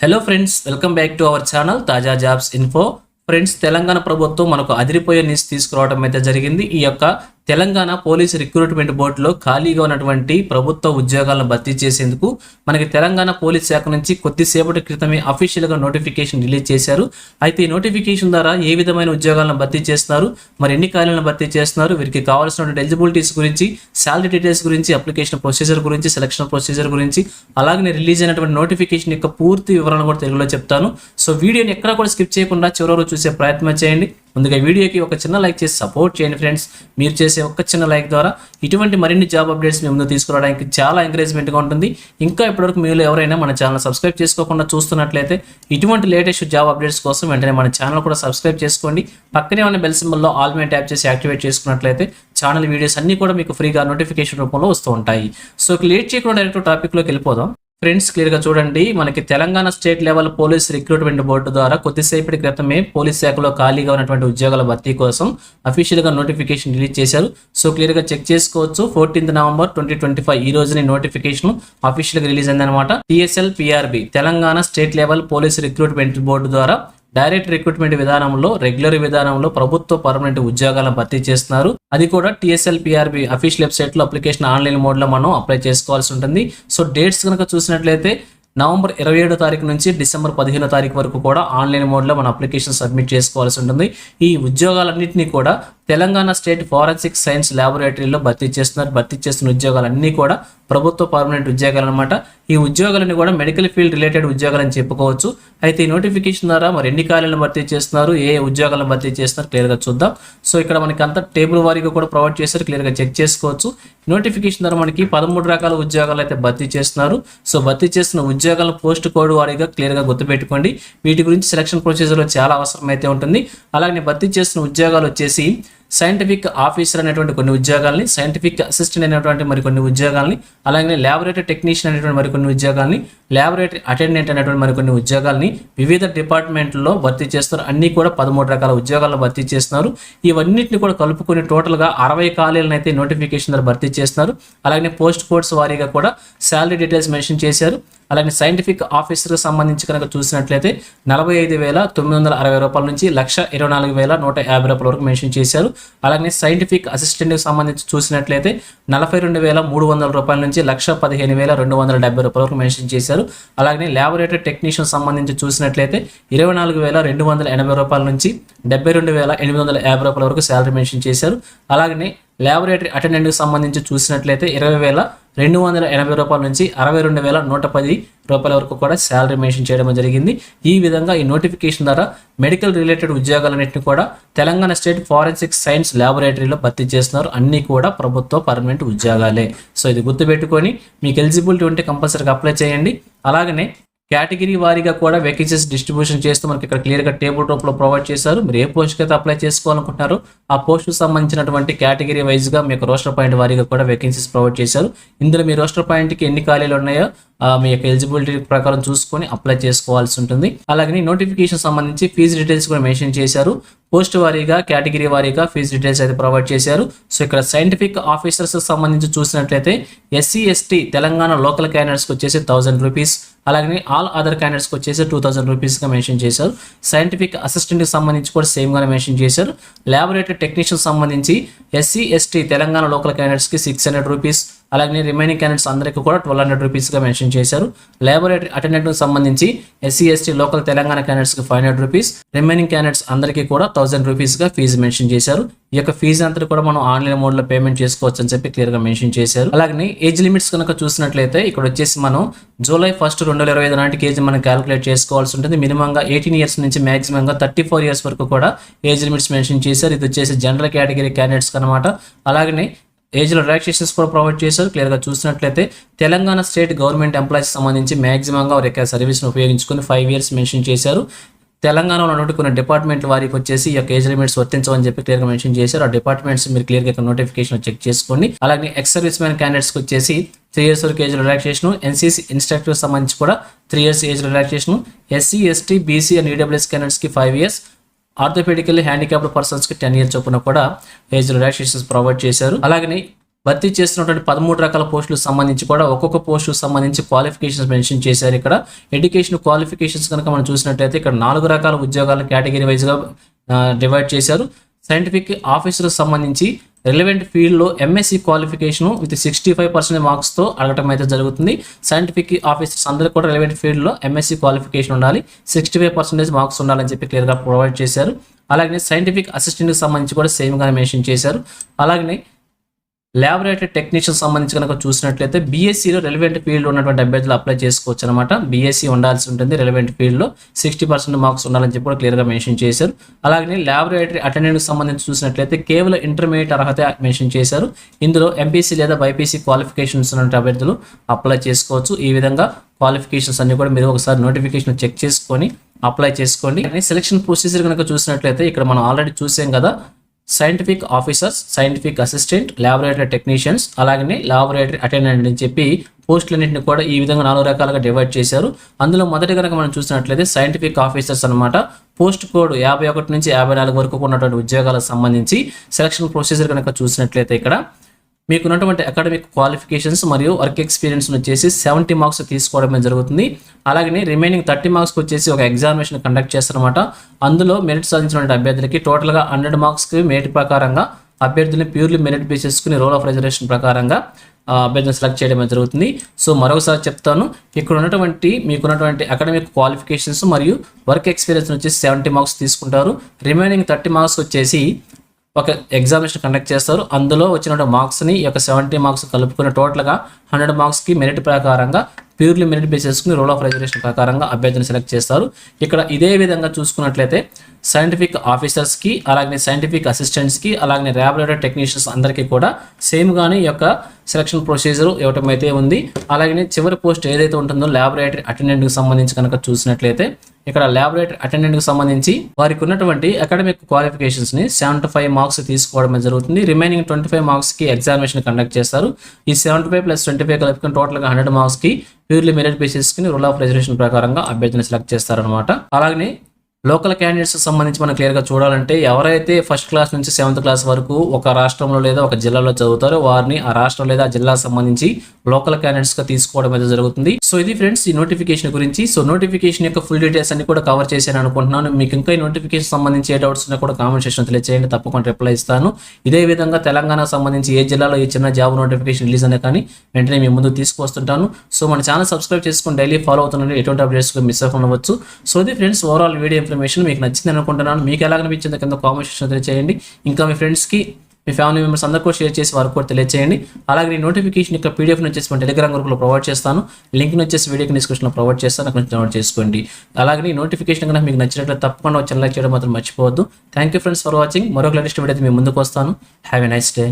Hello friends, welcome back to our channel తాజా jobs info. Friends, Telangana ప్రభుత్వం మనకు అదిరిపోయే న్యూస్ తీసుకురావడం అయితే జరిగింది. ఈ యొక్క తెలంగాణ పోలీస్ రిక్రూట్మెంట్ బోర్డులో ఖాళీగా ఉన్నటువంటి ప్రభుత్వ ఉద్యోగాలను భర్తీ చేసేందుకు మనకి తెలంగాణ పోలీస్ శాఖ నుంచి కొద్దిసేపటి క్రితమే అఫీషియల్గా నోటిఫికేషన్ రిలీజ్ చేశారు. అయితే ఈ నోటిఫికేషన్ ద్వారా ఏ విధమైన ఉద్యోగాలను భర్తీ చేస్తున్నారు, మరి ఎన్ని ఖాళీలను భర్తీ చేస్తున్నారు, వీరికి కావాల్సినటువంటి ఎలిజిబిలిటీస్ గురించి, శాలరీ డీటెయిల్స్ గురించి, అప్లికేషన్ ప్రొసీజర్ గురించి, సెలక్షన్ ప్రొసీజర్ గురించి, అలాగే రిలీజ్ అయినటువంటి నోటిఫికేషన్ యొక్క పూర్తి వివరణ కూడా తెలుగులో చెప్తాను. సో వీడియోని ఎక్కడా కూడా స్కిప్ చేయకుండా చివరి చూసే ప్రయత్నం చేయండి. ముందుగా వీడియోకి ఒక చిన్న లైక్ చేసి సపోర్ట్ చేయండి ఫ్రెండ్స్. మీరు చేసే ఒక చిన్న లైక్ ద్వారా ఇటువంటి మరిన్ని జాబ్ అప్డేట్స్ మీ ముందు తీసుకురావడానికి చాలా ఎంకరేజ్మెంట్గా ఉంటుంది. ఇంకా ఇప్పటివరకు మీరు ఎవరైనా మన ఛానల్ సబ్స్క్రైబ్ చేసుకోకుండా చూస్తున్నట్లయితే ఇటువంటి లేటెస్ట్ జాబ్ అప్డేట్స్ కోసం వెంటనే మన ఛానల్ కూడా సబ్స్క్రైబ్ చేసుకోండి. పక్కనే ఉన్న బెల్ సింబల్లో ఆల్ మీద ట్యాప్ చేసి యాక్టివేట్ చేసుకున్నట్లయితే ఛానల్ వీడియోస్ అన్ని కూడా మీకు ఫ్రీగా నోటిఫికేషన్ రూపంలో వస్తూ ఉంటాయి. సో లేట్ చేయకుండా డైరెక్ట్ టాపిక్లోకి వెళ్ళిపోదాం. ఫ్రెండ్స్, క్లియర్గా చూడండి. మనకి Telangana state level police recruitment board ద్వారా కొద్దిసేపటి క్రితమే పోలీస్ శాఖలో ఖాళీగా ఉన్నటువంటి ఉద్యోగాల భర్తీ కోసం అఫీషియల్గా నోటిఫికేషన్ రిలీజ్ చేశారు. సో క్లియర్గా చెక్ చేసుకోవచ్చు. 14 నవంబర్ 2025 ఈ రోజుని నోటిఫికేషన్ అఫీషియల్గా రిలీజ్ అయిందనమాట. TSLPRB Telangana state level police recruitment board ద్వారా డైరెక్ట్ రిక్రూట్మెంట్ విధానంలో, రెగ్యులర్ విధానంలో ప్రభుత్వ పర్మనెంట్ ఉద్యోగాలను భర్తీ చేస్తున్నారు. అది కూడా TSLPRB అఫీషియల్ వెబ్సైట్ లో అప్లికేషన్ ఆన్లైన్ మోడ్ లో మనం అప్లై చేసుకోవాల్సి ఉంటుంది. సో డేట్స్ కనుక చూసినట్లయితే నవంబర్ 27వ తారీఖు నుంచి డిసెంబర్ 15వ తారీఖు వరకు కూడా ఆన్లైన్ మోడ్లో మన అప్లికేషన్ సబ్మిట్ చేసుకోవాల్సి ఉంటుంది. ఈ ఉద్యోగాలన్నింటినీ కూడా తెలంగాణ స్టేట్ ఫారెన్సిక్ సైన్స్ ల్యాబొరేటరీలో భర్తీ చేస్తున్నారు. భర్తీ చేస్తున్న ఉద్యోగాలన్నీ కూడా ప్రభుత్వ పర్మనెంట్ ఉద్యోగాలు అనమాట. ఈ ఉద్యోగాలన్నీ కూడా మెడికల్ ఫీల్డ్ రిలేటెడ్ ఉద్యోగాలని చెప్పుకోవచ్చు. అయితే ఈ నోటిఫికేషన్ ద్వారా మరి ఎన్ని ఖాళీలను భర్తీ చేస్తున్నారు, ఏ ఉద్యోగాలను భర్తీ చేస్తున్నారు క్లియర్గా చూద్దాం. సో ఇక్కడ మనకి అంతా టేబుల్ వారీగా కూడా ప్రొవైడ్ చేస్తారు, క్లియర్గా చెక్ చేసుకోవచ్చు. నోటిఫికేషన్ ద్వారా మనకి 13 రకాల ఉద్యోగాలు అయితే భర్తీ చేస్తున్నారు. సో భర్తీ చేస్తున్న ఉద్యోగాలను పోస్ట్ కోడ్ వారీగా క్లియర్గా గుర్తుపెట్టుకోండి. వీటి గురించి సెలక్షన్ ప్రొసీజర్లో చాలా అవసరం అయితే ఉంటుంది. అలాగే భర్తీ చేస్తున్న ఉద్యోగాలు వచ్చేసి సైంటిఫిక్ ఆఫీసర్ అనేటువంటి కొన్ని ఉద్యోగాల్ని, సైంటిఫిక్ అసిస్టెంట్ అనేటువంటి మరికొన్ని ఉద్యోగాల్ని, అలాగే ల్యాబొరేటరీ టెక్నీషియన్ అనేటువంటి మరికొన్ని ఉద్యోగాల్ని, ల్యాబొరేటరీ అటెండెంట్ అనేటువంటి మరికొన్ని ఉద్యోగాల్ని వివిధ డిపార్ట్మెంట్లో భర్తీ చేస్తారు. అన్ని కూడా 13 రకాల ఉద్యోగాలను భర్తీ చేస్తున్నారు. ఇవన్నింటిని కూడా కలుపుకొని టోటల్గా 60 ఖాళీలను అయితే నోటిఫికేషన్ ద్వారా భర్తీ చేస్తున్నారు. అలాగే పోస్ట్ కోడ్స్ వారీగా కూడా శాలరీ డీటెయిల్స్ మెన్షన్ చేశారు. అలాగే సైంటిఫిక్ ఆఫీసర్కి సంబంధించి కనుక చూసినట్లయితే 45,960 రూపాయల నుంచి 124,150 రూపాయల వరకు మెన్షన్ చేశారు. అలాగే సైంటిఫిక్ అసిస్టెంట్కి సంబంధించి చూసినట్లయితే 42,300 రూపాయల నుంచి 115,270 రూపాయల వరకు మెన్షన్ చేశారు. అలాగే ల్యాబొరేటరీ టెక్నీషియన్ సంబంధించి చూసినట్లయితే 24,280 రూపాయల నుంచి 72,850 రూపాయల వరకు శాలరీ మెన్షన్ చేశారు. అలాగే ల్యాబొరేటరీ అటెండెంట్కి సంబంధించి చూసినట్లయితే 20,280 రూపాయల నుంచి 62,110 రూపాయల వరకు కూడా శాలరీ మెన్షన్ చేయడం జరిగింది. ఈ విధంగా ఈ నోటిఫికేషన్ ద్వారా మెడికల్ రిలేటెడ్ ఉద్యోగాలన్నింటినీ కూడా తెలంగాణ స్టేట్ ఫారెన్సిక్ సైన్స్ ల్యాబొరేటరీలో భర్తీ చేస్తున్నారు. అన్నీ కూడా ప్రభుత్వ పర్మనెంట్ ఉద్యోగాలే. సో ఇది గుర్తుపెట్టుకొని మీకు ఎలిజిబిలిటీ ఉంటే కంపల్సరీగా అప్లై చేయండి. అలాగనే కేటగిరీ వారీగా కూడా వేకెన్సీస్ డిస్ట్రిబ్యూషన్ చేస్తూ మనకి ఇక్కడ క్లియర్గా టేబుల్ రూపంలో ప్రొవైడ్ చేశారు. మీరు ఏ పోస్ట్కి అయితే అప్లై చేసుకోవాలనుకుంటున్నారో ఆ పోస్ట్కి సంబంధించినటువంటి కేటగిరీ వైజ్గా మీకు రోస్టర్ పాయింట్ వారీగా కూడా వేకెన్సీస్ ప్రొవైడ్ చేశారు. ఇందులో మీ రోస్టర్ పాయింట్కి ఎన్ని ఖాళీలు ఉన్నాయో మీ యొక్క ఎలిజిబిలిటీ ప్రకారం చూసుకొని అప్లై చేసుకోవాల్సి ఉంటుంది. అలాగే నోటిఫికేషన్ సంబంధించి ఫీజు డీటెయిల్స్ కూడా మెన్షన్ చేశారు. పోస్ట్ వారీగా, కేటగిరీ వారీగా ఫీజు డీటెయిల్స్ అయితే ప్రొవైడ్ చేశారు. సో ఇక్కడ సైంటిఫిక్ ఆఫీసర్స్ సంబంధించి చూసినట్లయితే SC ST తెలంగాణ లోకల్ క్యాండిడేట్స్కి వచ్చేసి 1000 రూపీస్, అలాగే ఆల్ అదర్ క్యాండిడేట్స్కి వచ్చేసి 2000 రూపీస్గా మెన్షన్ చేశారు. సైంటిఫిక్ అసిస్టెంట్కి సంబంధించి కూడా సేమ్గానే మెన్షన్ చేశారు. ల్యాబొరేటరీ టెక్నీషియన్ సంబంధించి SC ST తెలంగాణ లోకల్ క్యాండిడేట్స్కి 600 రూపీస్, అలాగే రిమైనింగ్ క్యాండిడేట్స్ అందరికీ కూడా 1200 రూపీస్గా మెన్షన్ చేశారు. ల్యాబొరేటరీ అటెండెంట్కి సంబంధించి SC ST లోకల్ తెలంగాణ క్యాండిడేట్స్కి 500 రూపీస్, రిమైనింగ్ క్యాండిడేట్స్ అందరికీ కూడా 1000 రూపీస్గా ఫీజు మెన్షన్ చేశారు. ఈ యొక్క ఫీజు అంతా కూడా మనం ఆన్లైన్ మోడ్లో పేమెంట్ చేసుకోవచ్చు అని చెప్పి క్లియర్గా మెన్షన్ చేశారు. అలాగే ఏజ్ లిమిట్స్ కనుక చూసినట్లయితే ఇక్కడ వచ్చేసి మనం జూలై 1, 2025 నాటికి ఏజ్ మనం క్యాలిక్యులేట్ చేసుకోవాల్సి ఉంటుంది. మినిమంగా 18 ఇయర్స్ నుంచి మాక్సిమంగా 34 ఇయర్స్ వరకు కూడా ఏజ్ లిమిట్స్ మెన్షన్ చేశారు. ఇది వచ్చేసి జనరల్ కేటగిరీ క్యాండిడేట్స్ అనమాట. అలాగే ఏజ్లో రిలాక్సేషన్స్ కూడా ప్రొవైడ్ చేశారు. క్లియర్గా చూసినట్లయితే తెలంగాణ స్టేట్ గవర్నమెంట్ ఎంప్లాయీస్ సంబంధించి మాక్సిమంగా వారి యొక్క సర్వీస్ను ఉపయోగించుకొని 5 ఇయర్స్ మెన్షన్ చేశారు. తెలంగాణలో ఉన్నటువంటి కొన్ని డిపార్ట్మెంట్ వారికి వచ్చేసి ఈ యొక్క ఏజ్ లిమిట్స్ వర్తించవని చెప్పి క్లియర్గా మెన్షన్ చేశారు. ఆ డిపార్ట్మెంట్స్ మీరు క్లియర్గా ఇక్కడ నోటిఫికేషన్ చెక్ చేసుకోండి. అలాగే ఎక్స్ సర్వీస్ మ్యాన్ క్యాండిడేట్స్కి వచ్చేసి 3 ఇయర్స్ వరకు ఏజ్ రిలాక్సేషన్, NCC ఇన్స్ట్రక్టర్ సంబంధించి కూడా 3 years age relaxation, SC ST BC and EWS క్యాండిడేట్స్కి 5 ఇయర్స్, ఆర్థోపెడికల్లీ హ్యాండిక్యాప్డ్ పర్సన్స్కి 10 ఇయర్స్ చొప్పున కూడా ఏజ్ రిలాక్సేషన్స్ ప్రొవైడ్ చేశారు. అలాగే భర్తీ చేస్తున్నటువంటి 13 రకాల పోస్టులకు సంబంధించి కూడా ఒక్కొక్క పోస్టుకు సంబంధించి క్వాలిఫికేషన్స్ మెన్షన్ చేశారు. ఇక్కడ ఎడ్యుకేషన్ క్వాలిఫికేషన్స్ కనుక మనం చూసినట్లయితే ఇక్కడ 4 రకాల ఉద్యోగాలను కేటగిరీ వైజ్గా డివైడ్ చేశారు. సైంటిఫిక్ ఆఫీసర్కి సంబంధించి రిలవెంట్ ఫీల్డ్లో ఎంఎస్సి క్వాలిఫికేషన్ విత్ 65% మార్క్స్తో అడగటం అయితే జరుగుతుంది. సైంటిఫిక్ ఆఫీసర్స్ అందరూ కూడా రిలవెంట్ ఫీల్డ్లో ఎంఎస్సి క్వాలిఫికేషన్ ఉండాలి, 65% మార్క్స్ ఉండాలని చెప్పి క్లియర్గా ప్రొవైడ్ చేశారు. అలాగే సైంటిఫిక్ అసిస్టెంట్కి సంబంధించి కూడా సేమ్గానే మెన్షన్ చేశారు. అలాగే ల్యాబొరేటరీ టెక్నీషియన్ సంబంధించి కనుక చూసినట్లయితే బీఎస్సీలో రిలవెంట్ ఫీల్డ్ ఉన్నటువంటి అభ్యర్థులు అప్లై చేసుకోవచ్చు అనమాట. బీఎస్సీ ఉండాల్సి ఉంటుంది, రిలవెంట్ ఫీల్డ్లో 60% మార్క్స్ ఉండాలని చెప్పి కూడా క్లియర్గా మెన్షన్ చేశారు. అలాగే ల్యాబొరేటరీ అటెండెంట్కి సంబంధించి చూసినట్లయితే కేవలం ఇంటర్మీడియట్ అర్హత మెన్షన్ చేశారు. ఇందులో ఎంపీసీ లేదా బైపీసీ క్వాలిఫికేషన్స్ ఉన్న అభ్యర్థులు అప్లై చేసుకోవచ్చు. ఈ విధంగా క్వాలిఫికేషన్స్ అన్ని కూడా మీరు ఒకసారి నోటిఫికేషన్ చెక్ చేసుకొని అప్లై చేసుకోండి. సెలక్షన్ ప్రొసీజర్ కనుక చూసినట్లయితే ఇక్కడ మనం ఆల్రెడీ చూసాం కదా, scientific officers, scientific assistant, laboratory technicians, అలాగే ల్యాబొరేటరీ అటెండెంట్ అని చెప్పి పోస్టులన్నింటిని కూడా ఈ విధంగా 4 రకాలుగా డివైడ్ చేశారు. అందులో మొదటి కనుక మనం చూసినట్లయితే సైంటిఫిక్ ఆఫీసర్స్ అనమాట. పోస్ట్ కోడ్ 51 నుంచి 54 వరకు ఉన్నటువంటి ఉద్యోగాలకు సంబంధించి సెలక్షన్ ప్రొసీజర్ కనుక చూసినట్లయితే ఇక్కడ మీకు ఉన్నటువంటి అకాడమిక్ క్వాలిఫికేషన్స్ మరియు వర్క్ ఎక్స్పీరియన్స్ వచ్చేసి 70 మార్క్స్ తీసుకోవడమే జరుగుతుంది. అలాగే రిమైనింగ్ 30 మార్క్స్కి వచ్చేసి ఒక ఎగ్జామినేషన్ కండక్ట్ చేస్తారన్నమాట. అందులో మెరిట్ సాధించినటువంటి అభ్యర్థులకి టోటల్గా 100 మార్క్స్కి మెరిట్ ప్రకారంగా అభ్యర్థుల్ని ప్యూర్లీ మెరిట్ బేస్ చేసుకుని రోల్ ఆఫ్ రిజర్వేషన్ ప్రకారంగా అభ్యర్థిని సెలెక్ట్ చేయడమే జరుగుతుంది. సో మరొకసారి చెప్తాను, ఇక్కడ మీకున్నటువంటి అకాడమిక్ క్వాలిఫికేషన్స్ మరియు వర్క్ ఎక్స్పీరియన్స్ వచ్చేసి 70 మార్క్స్ తీసుకుంటారు. రిమైనింగ్ 30 మార్క్స్ వచ్చేసి ఒక ఎగ్జామినేషన్ కండక్ట్ చేస్తారు. అందులో వచ్చిన మార్క్స్ని ఈ యొక్క 70 మార్క్స్ కలుపుకుని టోటల్గా 100 మార్క్స్కి మెరిట్ ప్రకారంగా ప్యూర్లీ మెరిట్ బేస్ చేసుకుని రోల్ ఆఫ్ రిజర్వేషన్ ప్రకారంగా అభ్యర్థిని సెలెక్ట్ చేస్తారు. ఇక్కడ ఇదే విధంగా చూసుకున్నట్లయితే సైంటిఫిక్ ఆఫీసర్స్కి, అలాగే సైంటిఫిక్ అసిస్టెంట్స్కి, అలాగే ల్యాబొరేటరీ టెక్నీషియన్స్ అందరికీ కూడా సేమ్గానే ఈ యొక్క సెలక్షన్ ప్రొసీజర్ ఇవ్వటం అయితే ఉంది. అలాగే చివరి పోస్ట్ ఏదైతే ఉంటుందో ల్యాబొరేటరీ అటెండెంట్కి సంబంధించి కనుక చూసినట్లయితే ఇక్కడ ల్యాబొరేటరీ అటెండెంట్కి సంబంధించి వారికి ఉన్నటువంటి అకాడమిక్ క్వాలిఫికేషన్స్ని 75 మార్క్స్ తీసుకోవడమే జరుగుతుంది. రిమైనింగ్ 25 మార్క్స్కి ఎగ్జామినేషన్ కండక్ట్ చేస్తారు. ఈ 75 + 25 కలుపుకొని టోటల్గా 100 మార్క్స్కి ప్యూర్లీ మెరిట్ బేసిస్కి రూల్ ఆఫ్ రిజర్వేషన్ ప్రకారంగా అభ్యర్థిని సెలెక్ట్ చేస్తారనమాట. అలాగే లోకల్ క్యాండిడేట్స్ సంబంధించి మనం క్లియర్గా చూడాలంటే ఎవరైతే ఫస్ట్ క్లాస్ నుంచి 7th క్లాస్ వరకు ఒక రాష్ట్రంలో లేదా ఒక జిల్లాలో చదువుతారో వారిని ఆ రాష్ట్రం లేదా జిల్లాకు సంబంధించి లోకల్ క్యాండిడేట్స్గా తీసుకోవడం అయితే జరుగుతుంది. సో ఇది ఫ్రెండ్స్ ఈ నోటిఫికేషన్ గురించి. సో నోటిఫికేషన్ యొక్క ఫుల్ డీటెయిల్స్ అన్ని కూడా కవర్ చేశాను అనుకుంటున్నాను. మీకు ఇంకా ఈ నోటిఫికేషన్ సంబంధించి ఏ డౌట్స్ ఉన్నా కూడా కామెంట్ సెక్షన్ తెలియజేయండి, తప్పకుండా రిప్లై ఇస్తాను. ఇదే విధంగా తెలంగాణకు సంబంధించి ఏ జిల్లాలో ఏ చిన్న జాబ్ నోటిఫికేషన్ రిలీజ్ అయినా కానీ వెంటనే మీ ముందుకు తీసుకొస్తుంటాను. సో మన ఛానల్ సబ్స్క్రైబ్ చేసుకుని డైలీ ఫాలో అవుతుండండి, ఎటువంటి అప్డేట్స్ మిస్ అవ్వకుండా అవ్వచ్చు. సో ఇది ఫ్రెండ్స్ ఓవరాల్ వీడియో ఇన్ఫర్మేషన్ మీకు నచ్చింది అనుకుంటున్నాను. మీకు ఎలా అనిపించింది కింద కామెంట్ సెక్షన్ తెలియజేయండి. ఇంకా మీ ఫ్రెండ్స్కి, మీ ఫ్యామిలీ మెంబర్స్ అందరూ కూడా షేర్ చేసి వారికి కూడా తెలియజేయండి. అలాగే ఈ నోటిఫికేషన్ యొక్క పీడిఎఫ్ వచ్చేసి మన టెలిగ్రామ్ గ్రూప్లో ప్రొవైడ్ చేస్తాను. లింక్ని వచ్చేసి వీడియోకి డిస్క్రిప్షన్లో ప్రొవైడ్ చేస్తాను, అక్కడ నుంచి డౌన్లోడ్ చేసుకోండి. అలాగే ఈ నోటిఫికేషన్ కనుక మీకు నచ్చినట్లయితే తప్పకుండా ఛానల్ లైక్ చేయడం మాత్రం మర్చిపోవద్దు. Thank you friends for watching. మరొక లేటెస్ట్ వీడియో అయితే మీ ముందుకు వస్తాను. Have a nice day.